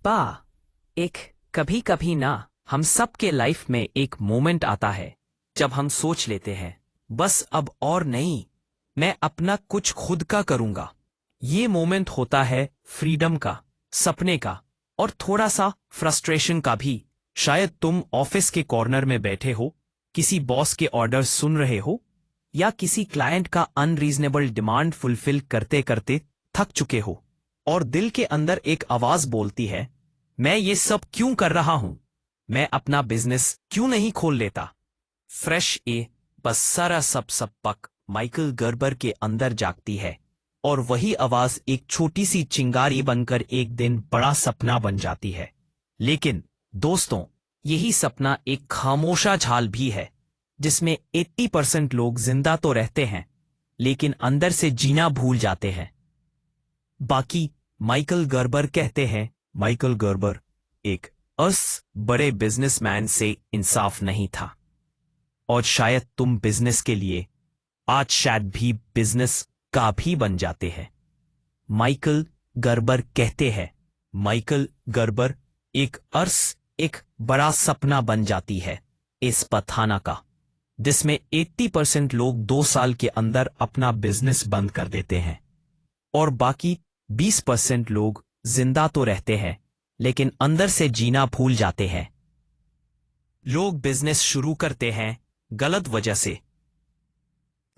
एक कभी कभी ना हम सबके लाइफ में एक मोमेंट आता है जब हम सोच लेते हैं बस अब और नहीं, मैं अपना कुछ खुद का करूंगा। ये मोमेंट होता है फ्रीडम का, सपने का और थोड़ा सा फ्रस्ट्रेशन का भी। शायद तुम ऑफिस के कॉर्नर में बैठे हो, किसी बॉस के ऑर्डर सुन रहे हो या किसी क्लाइंट का अनरीजनेबल डिमांड फुलफिल करते करते थक चुके हो और दिल के अंदर एक आवाज बोलती है, मैं ये सब क्यों कर रहा हूं, मैं अपना बिजनेस क्यों नहीं खोल लेता। फ्रेश ए बस सारा सब पक माइकल गर्बर के अंदर जागती है और वही आवाज एक छोटी सी चिंगारी बनकर एक दिन बड़ा सपना बन जाती है। लेकिन दोस्तों, यही सपना एक खामोशा झाल भी है जिसमें 80% लोग जिंदा तो रहते हैं लेकिन अंदर से जीना भूल जाते हैं। बाकी माइकल गर्बर कहते हैं, माइकल गर्बर एक बड़े बिजनेसमैन से इंसाफ नहीं था और शायद तुम बिजनेस के लिए आज शायद भी बिजनेस का भी बन जाते हैं। माइकल गर्बर कहते हैं, माइकल गर्बर एक बड़ा सपना बन जाती है इस पथाना का जिसमें 80% लोग 2 साल के अंदर अपना बिजनेस बंद कर देते हैं और बाकी 20% लोग जिंदा तो रहते हैं लेकिन अंदर से जीना भूल जाते हैं। लोग बिजनेस शुरू करते हैं गलत वजह से।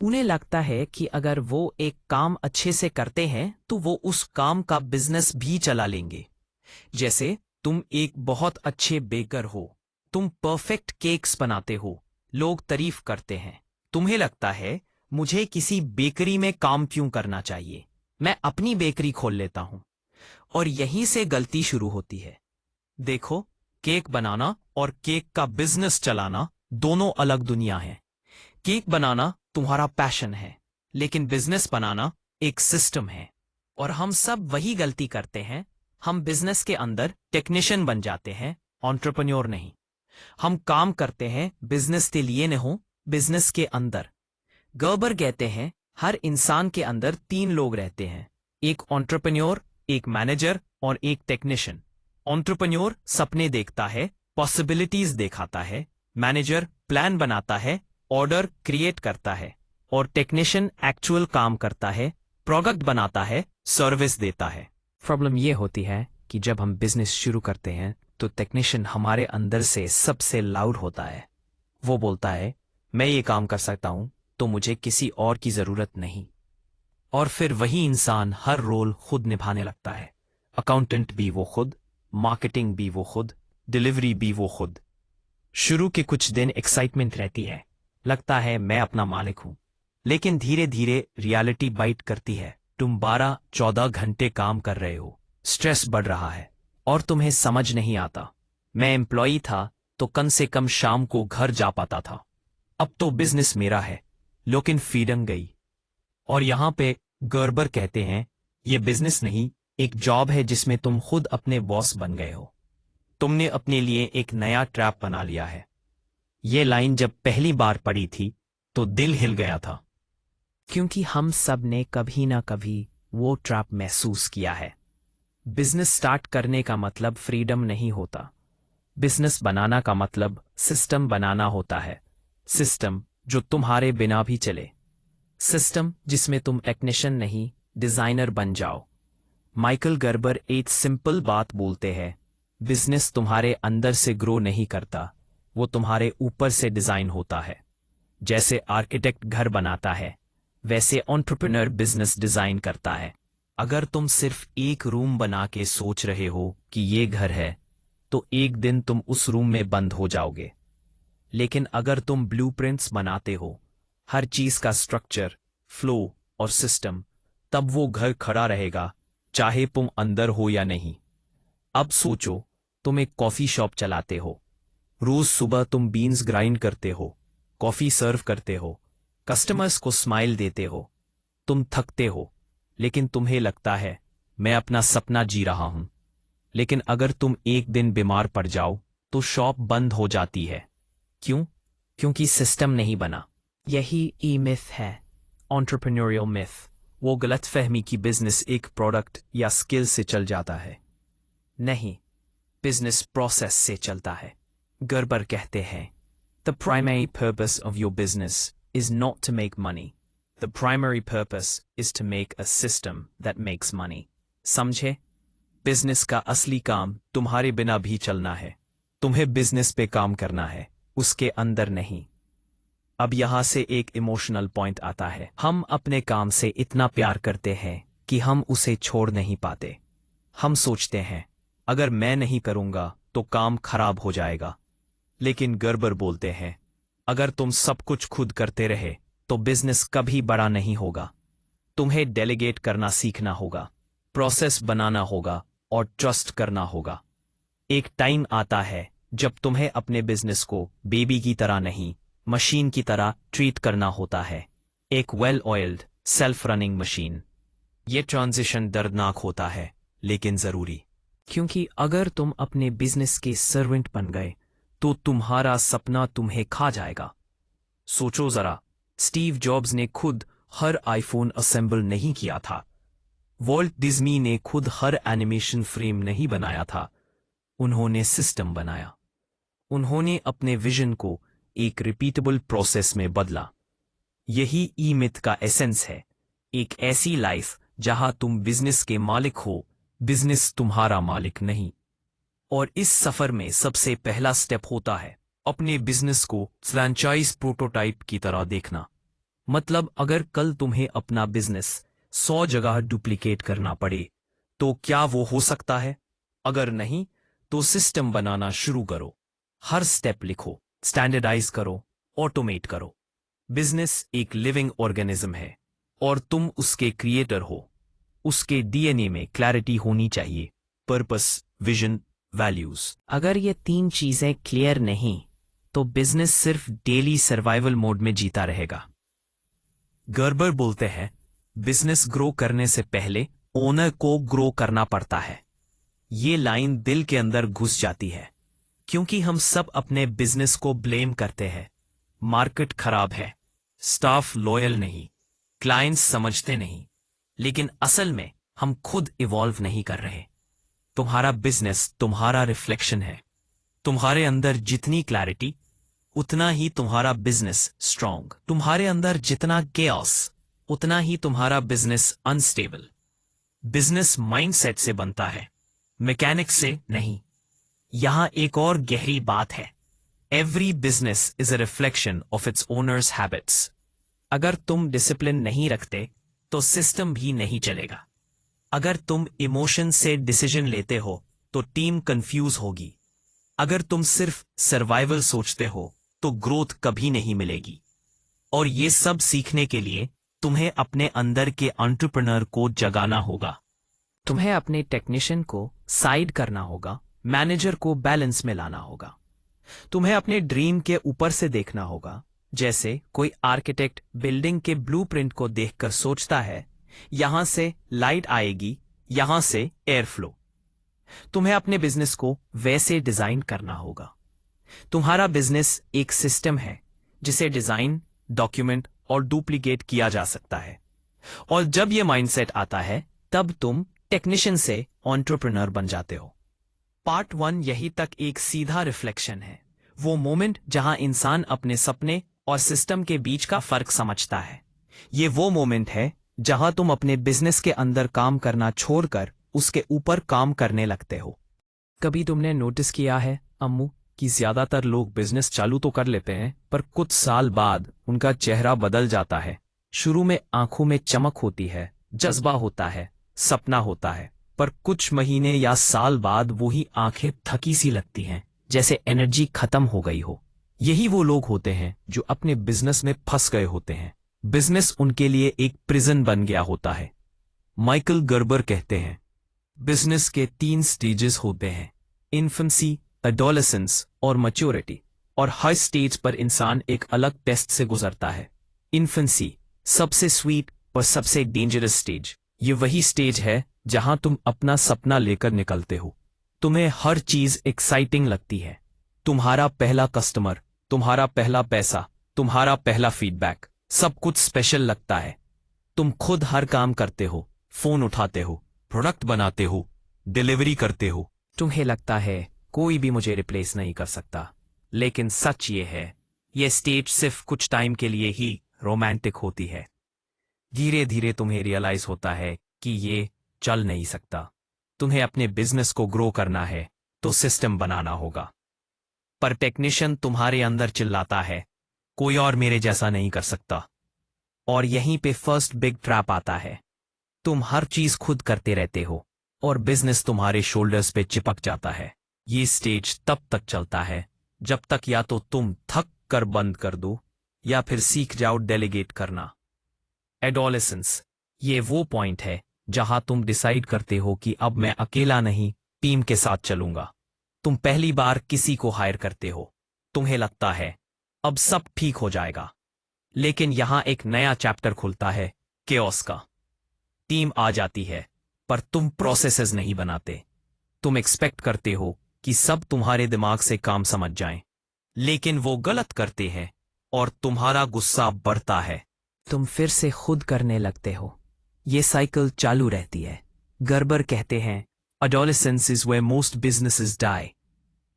उन्हें लगता है कि अगर वो एक काम अच्छे से करते हैं तो वो उस काम का बिजनेस भी चला लेंगे। जैसे तुम एक बहुत अच्छे बेकर हो, तुम परफेक्ट केक्स बनाते हो, लोग तारीफ करते हैं, तुम्हें लगता है मुझे किसी बेकरी में काम क्यों करना चाहिए, मैं अपनी बेकरी खोल लेता हूं। और यहीं से गलती शुरू होती है। देखो, केक बनाना और केक का बिजनेस चलाना दोनों अलग दुनिया हैं। केक बनाना तुम्हारा पैशन है लेकिन बिजनेस बनाना एक सिस्टम है। और हम सब वही गलती करते हैं, हम बिजनेस के अंदर टेक्नीशियन बन जाते हैं, एंटरप्रेन्योर नहीं। हम काम करते हैं बिजनेस के लिए नहीं, बिजनेस के अंदर। गर्बर कहते हैं हर इंसान के अंदर 3 लोग रहते हैं, एक एंटरप्रेन्योर, एक मैनेजर और एक टेक्नीशियन। एंटरप्रेन्योर सपने देखता है, पॉसिबिलिटीज दिखाता है, मैनेजर प्लान बनाता है, ऑर्डर क्रिएट करता है और टेक्नीशियन एक्चुअल काम करता है, प्रोडक्ट बनाता है, सर्विस देता है। प्रॉब्लम ये होती है कि जब हम बिजनेस शुरू करते हैं तो टेक्नीशियन हमारे अंदर से सबसे लाउड होता है। वो बोलता है, मैं ये काम कर सकता हूं तो मुझे किसी और की जरूरत नहीं। और फिर वही इंसान हर रोल खुद निभाने लगता है। अकाउंटेंट भी वो खुद, मार्केटिंग भी वो खुद, डिलीवरी भी वो खुद। शुरू के कुछ दिन एक्साइटमेंट रहती है, लगता है मैं अपना मालिक हूं। लेकिन धीरे धीरे रियलिटी बाइट करती है। तुम 12-14 घंटे काम कर रहे हो, स्ट्रेस बढ़ रहा है और तुम्हें समझ नहीं आता, मैं एम्प्लॉई था तो कम से कम शाम को घर जा पाता था, अब तो बिजनेस मेरा है, लेकिन फ्रीडम गई। और यहां पे गर्बर कहते हैं, ये बिजनेस नहीं, एक जॉब है जिसमें तुम खुद अपने बॉस बन गए हो। तुमने अपने लिए एक नया ट्रैप बना लिया है। ये लाइन जब पहली बार पढ़ी थी तो दिल हिल गया था, क्योंकि हम सब ने कभी ना कभी वो ट्रैप महसूस किया है। बिजनेस स्टार्ट करने का मतलब फ्रीडम नहीं होता, बिजनेस बनाना का मतलब सिस्टम बनाना होता है। सिस्टम जो तुम्हारे बिना भी चले, सिस्टम जिसमें तुम टेक्नीशियन नहीं डिजाइनर बन जाओ। माइकल गर्बर एक सिंपल बात बोलते हैं, बिजनेस तुम्हारे अंदर से ग्रो नहीं करता, वो तुम्हारे ऊपर से डिजाइन होता है। जैसे आर्किटेक्ट घर बनाता है वैसे एंटरप्रेन्योर बिजनेस डिजाइन करता है। अगर तुम सिर्फ एक रूम बना के सोच रहे हो कि ये घर है तो एक दिन तुम उस रूम में बंद हो जाओगे। लेकिन अगर तुम ब्लूप्रिंट्स बनाते हो, हर चीज का स्ट्रक्चर, फ्लो और सिस्टम, तब वो घर खड़ा रहेगा चाहे तुम अंदर हो या नहीं। अब सोचो, तुम एक कॉफी शॉप चलाते हो, रोज सुबह तुम बीन्स ग्राइंड करते हो, कॉफी सर्व करते हो, कस्टमर्स को स्माइल देते हो, तुम थकते हो लेकिन तुम्हें लगता है मैं अपना सपना जी रहा हूं। लेकिन अगर तुम एक दिन बीमार पड़ जाओ तो शॉप बंद हो जाती है। क्यों? क्योंकि सिस्टम नहीं बना। यही ई मिथ है, एंटरप्रेन्योरियल मिथ, वो गलतफहमी कि बिजनेस एक प्रोडक्ट या स्किल से चल जाता है। नहीं, बिजनेस प्रोसेस से चलता है। गर्बर कहते हैं, the primary purpose of your business is not to make money, the primary purpose is to make a system that makes money. समझे? बिजनेस का असली काम तुम्हारे बिना भी चलना है। तुम्हें बिजनेस पे काम करना है, उसके अंदर नहीं। अब यहां से एक इमोशनल पॉइंट आता है। हम अपने काम से इतना प्यार करते हैं कि हम उसे छोड़ नहीं पाते। हम सोचते हैं, अगर मैं नहीं करूंगा तो काम खराब हो जाएगा। लेकिन गर्बर बोलते हैं, अगर तुम सब कुछ खुद करते रहे तो बिजनेस कभी बड़ा नहीं होगा। तुम्हें डेलीगेट करना सीखना होगा, प्रोसेस बनाना होगा और ट्रस्ट करना होगा। एक टाइम आता है जब तुम्हें अपने बिजनेस को बेबी की तरह नहीं, मशीन की तरह ट्रीट करना होता है। एक well oiled self running machine. ये ट्रांजिशन दर्दनाक होता है लेकिन जरूरी, क्योंकि अगर तुम अपने बिजनेस के सर्वेंट बन गए तो तुम्हारा सपना तुम्हें खा जाएगा। सोचो जरा, स्टीव जॉब्स ने खुद हर आईफोन असेंबल नहीं किया था। वॉल्ट डिज्नी ने खुद हर एनिमेशन फ्रेम नहीं बनाया था। उन्होंने सिस्टम बनाया। उन्होंने अपने विजन को एक रिपीटेबल प्रोसेस में बदला। यही ई मिथ का एसेंस है, एक ऐसी लाइफ जहां तुम बिजनेस के मालिक हो, बिजनेस तुम्हारा मालिक नहीं। और इस सफर में सबसे पहला स्टेप होता है अपने बिजनेस को फ्रैंचाइज प्रोटोटाइप की तरह देखना। मतलब अगर कल तुम्हें अपना बिजनेस 100 जगह डुप्लीकेट करना पड़े तो क्या वो हो सकता है? अगर नहीं तो सिस्टम बनाना शुरू करो। हर स्टेप लिखो, स्टैंडर्डाइज करो, ऑटोमेट करो। बिजनेस एक लिविंग ऑर्गेनिज्म है और तुम उसके क्रिएटर हो। उसके डीएनए में क्लैरिटी होनी चाहिए, पर्पस, विजन, वैल्यूज। अगर ये 3 चीजें क्लियर नहीं तो बिजनेस सिर्फ डेली सर्वाइवल मोड में जीता रहेगा। गर्बर बोलते हैं, बिजनेस ग्रो करने से पहले ओनर को ग्रो करना पड़ता है। ये लाइन दिल के अंदर घुस जाती है, क्योंकि हम सब अपने बिजनेस को ब्लेम करते हैं। मार्केट खराब है, स्टाफ लॉयल नहीं, क्लाइंट्स समझते नहीं। लेकिन असल में हम खुद इवॉल्व नहीं कर रहे। तुम्हारा बिजनेस तुम्हारा रिफ्लेक्शन है। तुम्हारे अंदर जितनी क्लैरिटी उतना ही तुम्हारा बिजनेस स्ट्रांग। तुम्हारे अंदर जितना केओस उतना ही तुम्हारा बिजनेस अनस्टेबल। बिजनेस माइंडसेट से बनता है, मैकेनिक्स से नहीं। यहां एक और गहरी बात है, every business is a reflection of its owners habits. अगर तुम डिसिप्लिन नहीं रखते तो सिस्टम भी नहीं चलेगा। अगर तुम इमोशन से डिसीजन लेते हो तो टीम कंफ्यूज होगी। अगर तुम सिर्फ सर्वाइवल सोचते हो तो ग्रोथ कभी नहीं मिलेगी। और ये सब सीखने के लिए तुम्हें अपने अंदर के एंटरप्रेन्योर को जगाना होगा। तुम्हें अपने टेक्नीशियन को साइड करना होगा, मैनेजर को बैलेंस में लाना होगा। तुम्हें अपने ड्रीम के ऊपर से देखना होगा, जैसे कोई आर्किटेक्ट बिल्डिंग के ब्लूप्रिंट को देखकर सोचता है, यहां से लाइट आएगी, यहां से एयर फ्लो। तुम्हें अपने बिजनेस को वैसे डिजाइन करना होगा। तुम्हारा बिजनेस एक सिस्टम है जिसे डिजाइन, डॉक्यूमेंट और डुप्लीकेट किया जा सकता है। और जब यह माइंडसेट आता है तब तुम टेक्नीशियन से एंटरप्रेन्योर बन जाते हो। पार्ट 1 यही तक एक सीधा रिफ्लेक्शन है, वो मोमेंट जहां इंसान अपने सपने और सिस्टम के बीच का फर्क समझता है। ये वो मोमेंट है जहां तुम अपने बिजनेस के अंदर काम करना छोड़कर उसके ऊपर काम करने लगते हो। कभी तुमने नोटिस किया है अम्मू कि ज्यादातर लोग बिजनेस चालू तो कर लेते हैं पर कुछ साल बाद उनका चेहरा बदल जाता है। शुरू में आंखों में चमक होती है, जज्बा होता है, सपना होता है, पर कुछ महीने या साल बाद वही आंखें थकी सी लगती हैं, जैसे एनर्जी खत्म हो गई हो। यही वो लोग होते हैं जो अपने बिजनेस में फंस गए होते हैं। बिजनेस उनके लिए एक प्रिजन बन गया होता है। माइकल गर्बर कहते हैं, बिजनेस के 3 स्टेजेस होते हैं, इन्फेंसी, एडोलेसेंस और मैच्योरिटी। और हर स्टेज पर इंसान एक अलग टेस्ट से गुजरता है। इन्फेंसी सबसे स्वीट और सबसे डेंजरस स्टेज। ये वही स्टेज है जहां तुम अपना सपना लेकर निकलते हो। तुम्हें हर चीज एक्साइटिंग लगती है, तुम्हारा पहला कस्टमर, तुम्हारा पहला पैसा, तुम्हारा पहला फीडबैक, सब कुछ स्पेशल लगता है। तुम खुद हर काम करते हो, फोन उठाते हो, प्रोडक्ट बनाते हो, डिलीवरी करते हो, तुम्हें लगता है कोई भी मुझे रिप्लेस नहीं कर सकता, लेकिन सच ये है, ये स्टेज सिर्फ कुछ टाइम के लिए ही रोमांटिक होती है। धीरे धीरे तुम्हें रियलाइज होता है कि ये चल नहीं सकता। तुम्हें अपने बिजनेस को ग्रो करना है तो सिस्टम बनाना होगा। पर टेक्नीशियन तुम्हारे अंदर चिल्लाता है, कोई और मेरे जैसा नहीं कर सकता। और यहीं पे फर्स्ट बिग ट्रैप आता है। तुम हर चीज खुद करते रहते हो और बिजनेस तुम्हारे शोल्डर्स पे चिपक जाता है। ये स्टेज तब तक चलता है जब तक या तो तुम थक कर बंद कर दो या फिर सीख जाओ डेलीगेट करना। एडोलेसेंस, ये वो पॉइंट है जहां तुम डिसाइड करते हो कि अब मैं अकेला नहीं, टीम के साथ चलूंगा। तुम पहली बार किसी को हायर करते हो। तुम्हें लगता है अब सब ठीक हो जाएगा, लेकिन यहां एक नया चैप्टर खुलता है, केओस का। टीम आ जाती है, पर तुम प्रोसेसेस नहीं बनाते। तुम एक्सपेक्ट करते हो कि सब तुम्हारे दिमाग से काम समझ जाएं, लेकिन वो गलत करते हैं और तुम्हारा गुस्सा बढ़ता है। तुम फिर से खुद करने लगते हो। ये साइकिल चालू रहती है। गर्बर कहते हैं, adolescence is where most businesses die,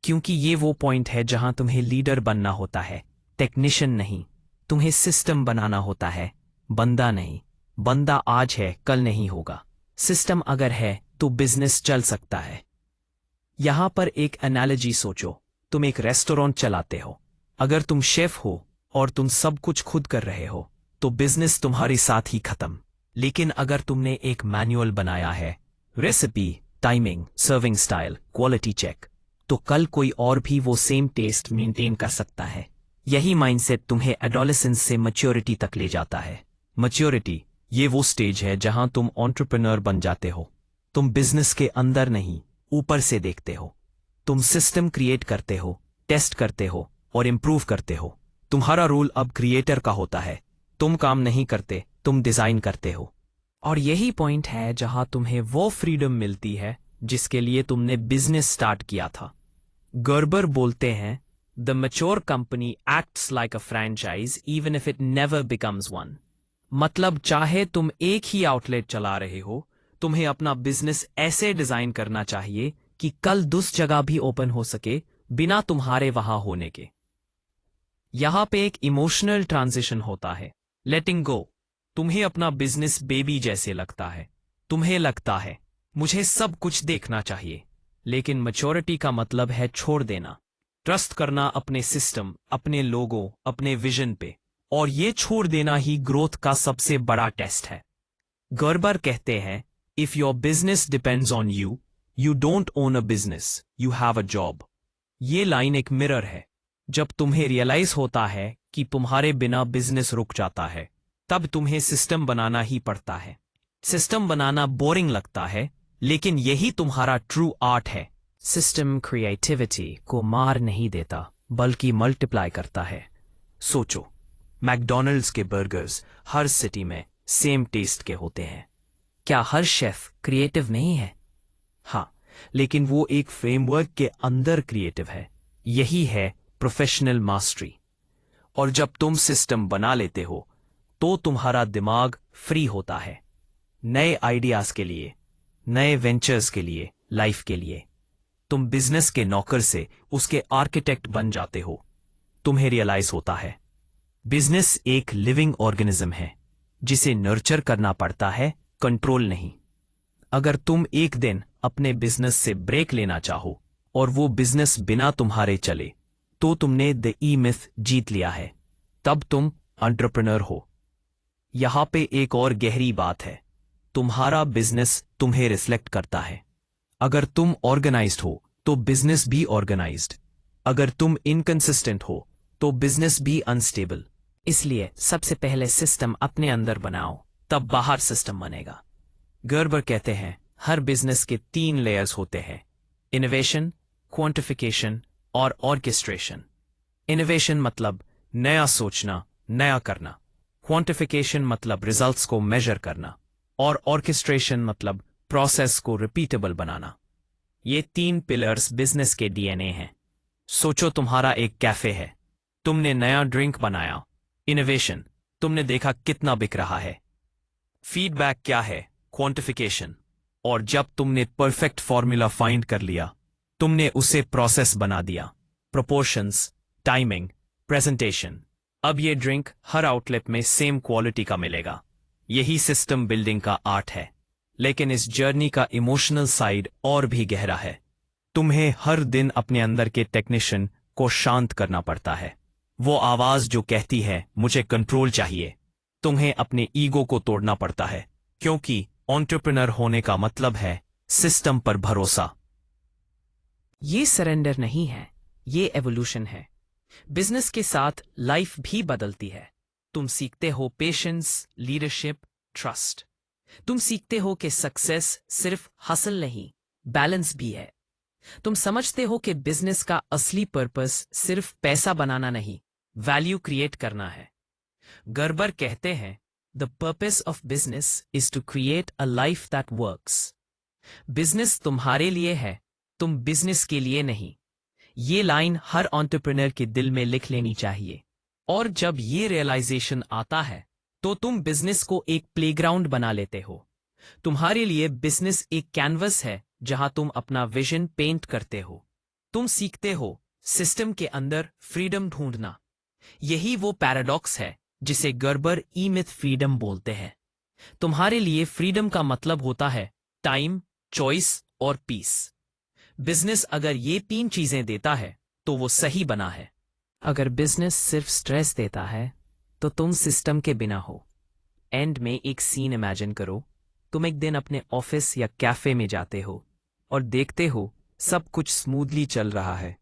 क्योंकि ये वो पॉइंट है जहां तुम्हें लीडर बनना होता है, टेक्नीशियन नहीं। तुम्हें सिस्टम बनाना होता है, बंदा नहीं। बंदा आज है, कल नहीं होगा। सिस्टम अगर है तो बिजनेस चल सकता है। यहां पर एक एनालॉजी सोचो। तुम एक रेस्टोरेंट चलाते हो। अगर तुम शेफ हो और तुम सब कुछ खुद कर रहे हो तो बिजनेस तुम्हारे साथ ही खत्म। लेकिन अगर तुमने एक मैनुअल बनाया है, recipe, timing, serving style, quality check, तो कल कोई और भी वो सेम टेस्ट मेंटेन कर सकता है। यही माइंडसेट तुम्हें एडोलेसेंस से मैच्योरिटी तक ले जाता है। मैच्योरिटी ये वो स्टेज है जहां तुम एंटरप्रेन्योर बन जाते हो। तुम बिजनेस के अंदर नहीं, ऊपर से देखते हो। तुम सिस्टम क्रिएट करते हो, टेस्ट करते हो और इंप्रूव करते हो। तुम्हारा रोल अब क्रिएटर का होता है। तुम काम नहीं करते, तुम डिजाइन करते हो। और यही पॉइंट है जहां तुम्हें वो फ्रीडम मिलती है जिसके लिए तुमने बिजनेस स्टार्ट किया था। गर्बर बोलते हैं, the mature company acts like a franchise even if it never becomes one. मतलब चाहे तुम एक ही आउटलेट चला रहे हो, तुम्हें अपना बिजनेस ऐसे डिजाइन करना चाहिए कि कल दूसरी जगह भी ओपन हो सके बिना तुम्हारे वहां होने के। यहां पे एक इमोशनल ट्रांजिशन होता है, लेटिंग गो। तुम्हें अपना बिजनेस बेबी जैसे लगता है। तुम्हें लगता है मुझे सब कुछ देखना चाहिए, लेकिन मैच्योरिटी का मतलब है छोड़ देना, ट्रस्ट करना अपने सिस्टम, अपने लोगों, अपने विजन पे। और ये छोड़ देना ही ग्रोथ का सबसे बड़ा टेस्ट है। गर्बर कहते हैं, if your business depends on you, you don't own a business, you have a job. ये लाइन एक मिरर है। जब तुम्हें रियलाइज होता है कि तुम्हारे बिना बिजनेस रुक जाता है, तब तुम्हें सिस्टम बनाना ही पड़ता है। सिस्टम बनाना बोरिंग लगता है, लेकिन यही तुम्हारा ट्रू आर्ट है। सिस्टम क्रिएटिविटी को मार नहीं देता, बल्कि मल्टीप्लाई करता है। सोचो, मैकडॉनल्ड्स के बर्गर्स हर सिटी में सेम टेस्ट के होते हैं। क्या हर शेफ क्रिएटिव नहीं है? हाँ, लेकिन वो एक फ्रेमवर्क के अंदर क्रिएटिव है। यही है प्रोफेशनल मास्टरी। और जब तुम सिस्टम बना लेते हो तो तुम्हारा दिमाग फ्री होता है, नए आइडियाज के लिए, नए वेंचर्स के लिए, लाइफ के लिए। तुम बिजनेस के नौकर से उसके आर्किटेक्ट बन जाते हो। तुम्हें रियलाइज होता है बिजनेस एक लिविंग ऑर्गेनिज्म है जिसे नर्चर करना पड़ता है, कंट्रोल नहीं। अगर तुम एक दिन अपने बिजनेस से ब्रेक लेना चाहो और वो बिजनेस बिना तुम्हारे चले, तो तुमने द ई मिथ जीत लिया है। तब तुम एंटरप्रेन्योर हो। यहां पे एक और गहरी बात है, तुम्हारा बिजनेस तुम्हें रिफ्लेक्ट करता है। अगर तुम ऑर्गेनाइज्ड हो तो बिजनेस भी ऑर्गेनाइज्ड। अगर तुम इनकंसिस्टेंट हो तो बिजनेस भी अनस्टेबल। इसलिए सबसे पहले सिस्टम अपने अंदर बनाओ, तब बाहर सिस्टम बनेगा। गर्बर कहते हैं, हर बिजनेस के 3 लेयर्स होते हैं, इनोवेशन, क्वांटिफिकेशन और ऑर्केस्ट्रेशन। इनोवेशन मतलब नया सोचना, नया करना। क्वांटिफिकेशन मतलब रिजल्ट्स को मेजर करना। और ऑर्केस्ट्रेशन मतलब प्रोसेस को रिपीटेबल बनाना। ये 3 पिलर्स बिजनेस के डीएनए हैं। सोचो तुम्हारा एक कैफे है, तुमने नया ड्रिंक बनाया। इनोवेशन, तुमने देखा कितना बिक रहा है। फीडबैक क्या है? क्वांटिफिकेशन। और जब तुमने परफेक्ट फॉर्मूला फाइंड कर लिया तुमने उसे प्रोसेस बना दिया। Proportions, timing, presentation. अब ये ड्रिंक हर आउटलेट में सेम क्वालिटी का मिलेगा। यही सिस्टम बिल्डिंग का आर्ट है। लेकिन इस जर्नी का इमोशनल साइड और भी गहरा है। तुम्हें हर दिन अपने अंदर के टेक्नीशियन को शांत करना पड़ता है। वो आवाज जो कहती है मुझे कंट्रोल चाहिए। तुम्हें अपने ईगो को तोड़ना पड़ता है, क्योंकि एंटरप्रेन्योर होने का मतलब है सिस्टम पर भरोसा। ये सरेंडर नहीं है, ये एवोल्यूशन है। बिजनेस के साथ लाइफ भी बदलती है। तुम सीखते हो पेशेंस, लीडरशिप, ट्रस्ट। तुम सीखते हो कि सक्सेस सिर्फ हासिल नहीं, बैलेंस भी है। तुम समझते हो कि बिजनेस का असली पर्पस सिर्फ पैसा बनाना नहीं, वैल्यू क्रिएट करना है। गर्बर कहते हैं, the purpose of business is to create a life that works. Business तुम्हारे लिए है, तुम बिजनेस के लिए नहीं। ये लाइन हर एंटरप्रेन्योर के दिल में लिख लेनी चाहिए। और जब ये रियलाइजेशन आता है तो तुम बिजनेस को एक प्लेग्राउंड बना लेते हो। तुम्हारे लिए बिजनेस एक कैनवस है जहां तुम अपना विजन पेंट करते हो। तुम सीखते हो सिस्टम के अंदर फ्रीडम ढूंढना। यही वो पैराडॉक्स है जिसे गर्बर ई मिथ फ्रीडम बोलते हैं। तुम्हारे लिए फ्रीडम का मतलब होता है टाइम, चॉइस और पीस। बिजनेस अगर ये 3 चीजें देता है तो वो सही बना है। अगर बिजनेस सिर्फ स्ट्रेस देता है तो तुम सिस्टम के बिना हो। एंड में एक सीन इमेजिन करो। तुम एक दिन अपने ऑफिस या कैफे में जाते हो और देखते हो सब कुछ स्मूथली चल रहा है।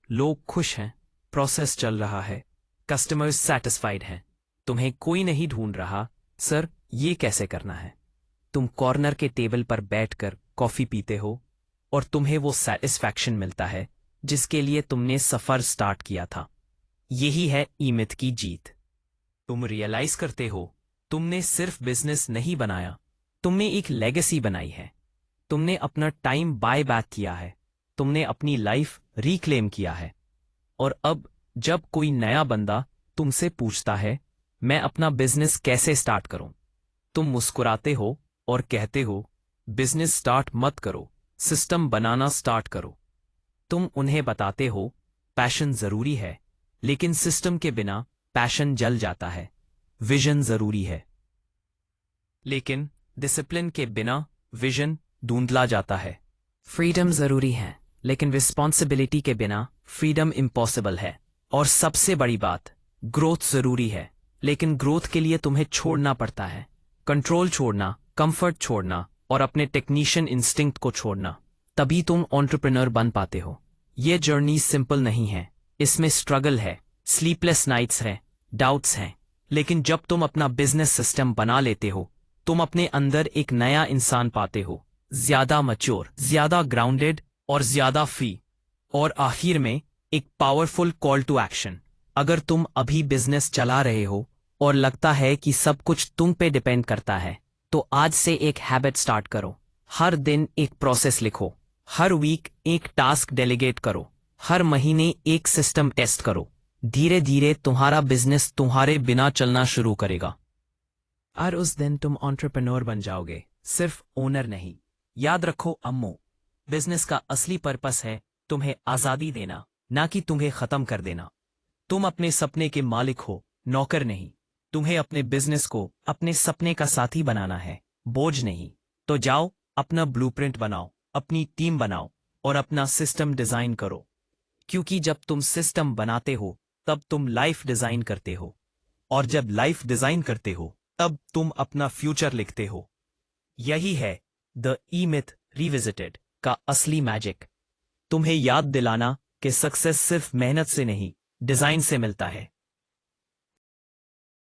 लोग खुश हैं, प्रोसेस चल रहा है, कस्टमर्स सेटिस्फाइड हैं। तुम्हें कोई नहीं ढूंढ रहा, सर ये कैसे करना है। तुम कॉर्नर के टेबल पर बैठकर कॉफी पीते हो और तुम्हें वो सेटिस्फैक्शन मिलता है जिसके लिए तुमने सफर स्टार्ट किया था। यही है ई मिथ की जीत। तुम रियलाइज करते हो तुमने सिर्फ बिजनेस नहीं बनाया, तुमने एक लेगेसी बनाई है। तुमने अपना टाइम बाय बैक किया है, तुमने अपनी लाइफ रिक्लेम किया है। और अब जब कोई नया बंदा तुमसे पूछता है मैं अपना बिजनेस कैसे स्टार्ट करूं, तुम मुस्कुराते हो और कहते हो बिजनेस स्टार्ट मत करो, सिस्टम बनाना स्टार्ट करो। तुम उन्हें बताते हो पैशन जरूरी है, लेकिन सिस्टम के बिना पैशन जल जाता है। विजन जरूरी है, लेकिन डिसिप्लिन के बिना विजन धुंधला जाता है। फ्रीडम जरूरी है, लेकिन रिस्पॉन्सिबिलिटी के बिना फ्रीडम इम्पॉसिबल है। और सबसे बड़ी बात, ग्रोथ जरूरी है, लेकिन ग्रोथ के लिए तुम्हें छोड़ना पड़ता है। कंट्रोल छोड़ना, कंफर्ट छोड़ना और अपने टेक्नीशियन इंस्टिंक्ट को छोड़ना। तभी तुम एंटरप्रेन्योर बन पाते हो। ये जर्नी सिंपल नहीं है, इसमें स्ट्रगल है, स्लीपलेस नाइट्स हैं, डाउट्स हैं। लेकिन जब तुम अपना बिजनेस सिस्टम बना लेते हो, तुम अपने अंदर एक नया इंसान पाते हो, ज्यादा मैच्योर, ज्यादा ग्राउंडेड और ज्यादा फ्री। और आखिर में एक पावरफुल कॉल टू एक्शन। अगर तुम अभी बिजनेस चला रहे हो और लगता है कि सब कुछ तुम पे डिपेंड करता है, तो आज से एक हैबिट स्टार्ट करो। हर दिन एक प्रोसेस लिखो, हर वीक एक टास्क डेलीगेट करो, हर महीने एक सिस्टम टेस्ट करो। धीरे धीरे तुम्हारा बिजनेस तुम्हारे बिना चलना शुरू करेगा और उस दिन तुम एंटरप्रेन्योर बन जाओगे, सिर्फ ओनर नहीं। याद रखो अम्मो, बिजनेस का असली पर्पस है तुम्हें आजादी देना, ना कि तुम्हें खत्म कर देना। तुम अपने सपने के मालिक हो, नौकर नहीं। तुम्हें अपने बिजनेस को अपने सपने का साथी बनाना है, बोझ नहीं। तो जाओ, अपना ब्लूप्रिंट बनाओ, अपनी टीम बनाओ और अपना सिस्टम डिजाइन करो। क्योंकि जब तुम सिस्टम बनाते हो तब तुम लाइफ डिजाइन करते हो, और जब लाइफ डिजाइन करते हो तब तुम अपना फ्यूचर लिखते हो। यही है द ई मिथ रिविजिटेड का असली मैजिक। तुम्हें याद दिलाना कि सक्सेस सिर्फ मेहनत से नहीं, डिजाइन से मिलता है।